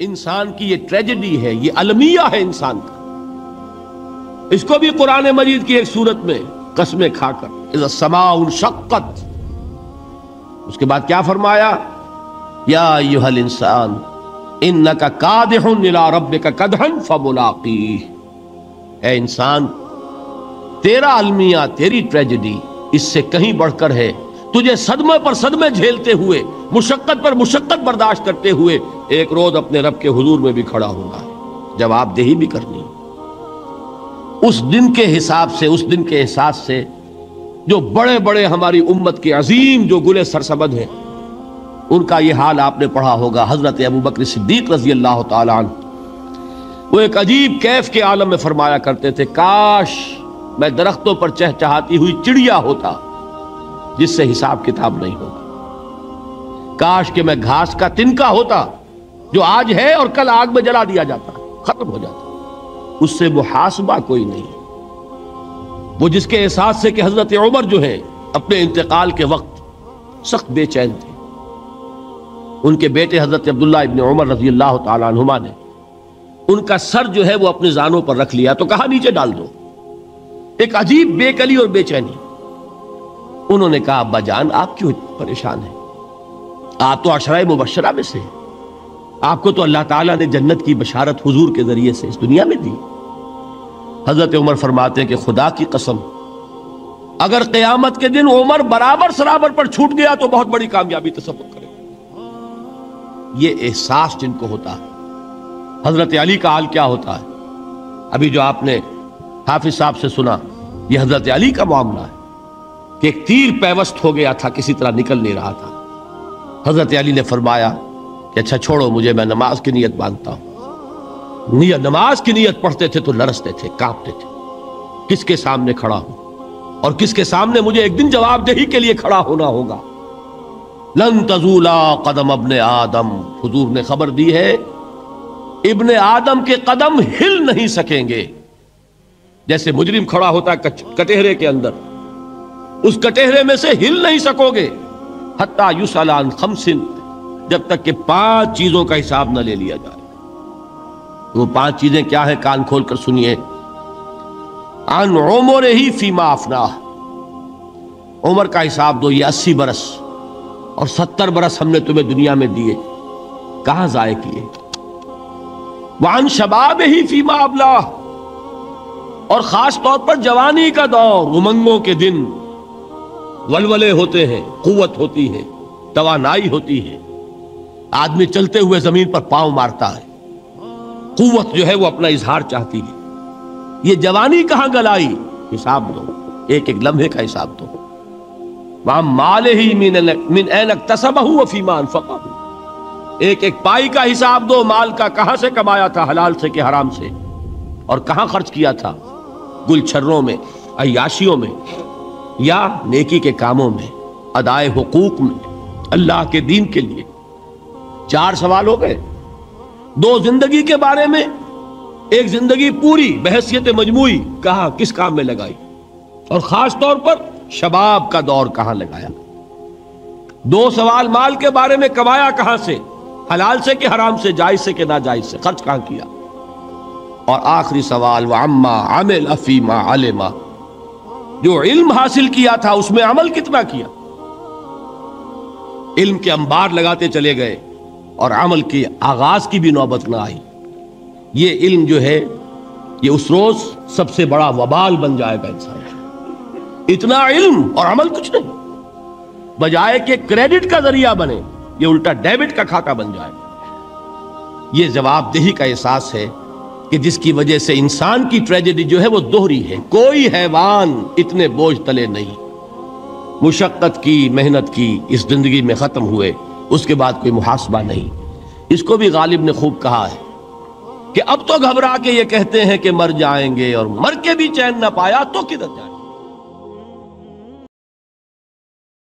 انسان کی یہ ٹریجڈی ہے، یہ المیہ ہے انسان کا. اس کو بھی قرآن مجید کی ایک سورت میں قسمیں کھا کر اذا السماء انشقت، اس کے بعد کیا فرمایا؟ یا ایھا الانسان انک کادح الی ربک کدحا فملاقیہ. اے انسان، تیرا المیہ، تیری ٹریجڈی اس سے کہیں بڑھ کر ہے. تجھے صدمے پر صدمے جھیلتے ہوئے، مشقت پر مشقت برداشت کرتے ہوئے ایک روز اپنے رب کے حضور میں بھی کھڑا ہونا ہے، جواب دہی بھی کرنی ہے. اس دن کے حساب سے، اس دن کے احساس سے جو بڑے بڑے ہماری امت کے عظیم جو گلے سرسبد ہیں، ان کا یہ حال آپ نے پڑھا ہوگا. حضرت ابوبکر صدیق رضی اللہ تعالی عنہ وہ ایک عجیب کیف کے عالم میں فرمایا کرتے تھے، کاش میں درختوں پر چہچہاتی ہوئی چڑیا ہوتا جس سے حساب کتاب نہیں ہوگا. کاش کہ میں گھاس کا تنکا ہوتا جو آج ہے اور کل آگ میں جلا دیا جاتا، ختم ہو جاتا، اس سے محاسبہ کوئی نہیں. وہ جس کے احساس سے کہ حضرت عمر جو ہے اپنے انتقال کے وقت سخت بے چین تھے. ان کے بیٹے حضرت عبداللہ ابن عمر رضی اللہ تعالی عنہما نے ان کا سر جو ہے وہ اپنے زانوں پر رکھ لیا تو کہا نیچے ڈال دو. ایک عجیب بے کلی اور بے چینی. انہوں نے کہا ابا جان آپ کیوں پریشان ہیں؟ آپ تو عشرہ مبشرہ میں سے ہیں، آپ کو تو اللہ تعالیٰ نے جنت کی بشارت حضور کے ذریعے سے اس دنیا میں دی. حضرت عمر فرماتے ہیں کہ خدا کی قسم اگر قیامت کے دن عمر برابر سرابر پر چھوٹ گیا تو بہت بڑی کامیابی تصور کرے. یہ احساس جن کو ہوتا ہے. حضرت علی کا حال کیا ہوتا ہے؟ ابھی جو آپ نے حافظ صاحب سے سنا، یہ حضرت علی کا معاملہ ہے کہ ایک تیر پیوست ہو گیا تھا، کسی طرح نکل نہیں رہا تھا. حضرت علی نے فرمایا کہ اچھا چھوڑو مجھے، میں نماز کی نیت باندھتا ہوں. نماز کی نیت پڑھتے تھے تو لرزتے تھے، کانپتے تھے. کس کے سامنے کھڑا ہوں اور کس کے سامنے مجھے ایک دن جواب دہی کے لیے کھڑا ہونا ہوگا. لن تزولا قدم ابن آدم، حضور نے خبر دی ہے ابن آدم کے قدم ہل نہیں سکیں گے. جیسے مجرم کھڑا ہوتا ہے کٹہرے کے اندر، اس کٹہرے میں سے ہل نہیں سکو گے حتی یسأل عن خمس، جب تک کہ 5 چیزوں کا حساب نہ لے لیا جائے. وہ 5 چیزیں کیا ہیں؟ کان کھول کر سنیے. عن عمرہ فیما افناہ، عمر کا حساب دو. یہ 80 برس اور 70 برس ہم نے تمہیں دنیا میں دیے، کہاں ضائع کیے؟ وعن شبابہ فیما ابلاہ، اور خاص طور پر جوانی کا دور، امنگوں کے دن، ولولے ہوتے ہیں، قوت ہوتی ہے، توانائی ہوتی ہے، آدمی چلتے ہوئے زمین پر پاؤں مارتا ہے، قوت جو ہے وہ اپنا اظہار چاہتی ہے. یہ جوانی کہاں گلائی؟ حساب دو، ایک ایک لمحے کا حساب دو. وَعَن مَالِهِ مِنْ أَيْنَ اكْتَسَبَهُ وَفِيمَا أَنْفَقَهُ، ایک ایک پائی کا حساب دو. مال کا کہاں سے کمایا تھا، حلال سے کہ حرام سے، اور کہاں خرچ کیا تھا، گل چھروں میں، عیاشیوں میں، یا نیکی کے کاموں میں، ادائے حقوق میں، اللہ کے دین کے لیے. 4 سوال ہو گئے. 2 زندگی کے بارے میں، ایک زندگی پوری بحیثیت مجموعی کہاں کس کام میں لگائی، اور خاص طور پر شباب کا دور کہاں لگایا. 2 سوال مال کے بارے میں، کمایا کہاں سے، حلال سے کہ حرام سے، جائز سے کہ ناجائز سے، خرچ کہاں کیا. اور آخری سوال وَعَمَّا عَمِلَ فِيمَا عَلِمَ، جو علم حاصل کیا تھا اس میں عمل کتنا کیا. علم کے انبار لگاتے چلے گئے اور عمل کے آغاز کی بھی نوبت نہ آئی. یہ علم جو ہے یہ اس روز سب سے بڑا وبال بن جائے گا انسان. اتنا علم اور عمل کچھ نہیں، بجائے کہ کریڈٹ کا ذریعہ بنے یہ الٹا ڈیبٹ کا کھاتہ بن جائے. یہ جواب دہی کا احساس ہے کہ جس کی وجہ سے انسان کی ٹریجڈی جو ہے وہ دوہری ہے. کوئی حیوان اتنے بوجھ تلے نہیں. مشقت کی، محنت کی، اس زندگی میں ختم ہوئے، اس کے بعد کوئی محاسبہ نہیں. اس کو بھی غالب نے خوب کہا ہے کہ اب تو گھبرا کے یہ کہتے ہیں کہ مر جائیں گے، اور مر کے بھی چین نہ پایا تو کدھر جائیں.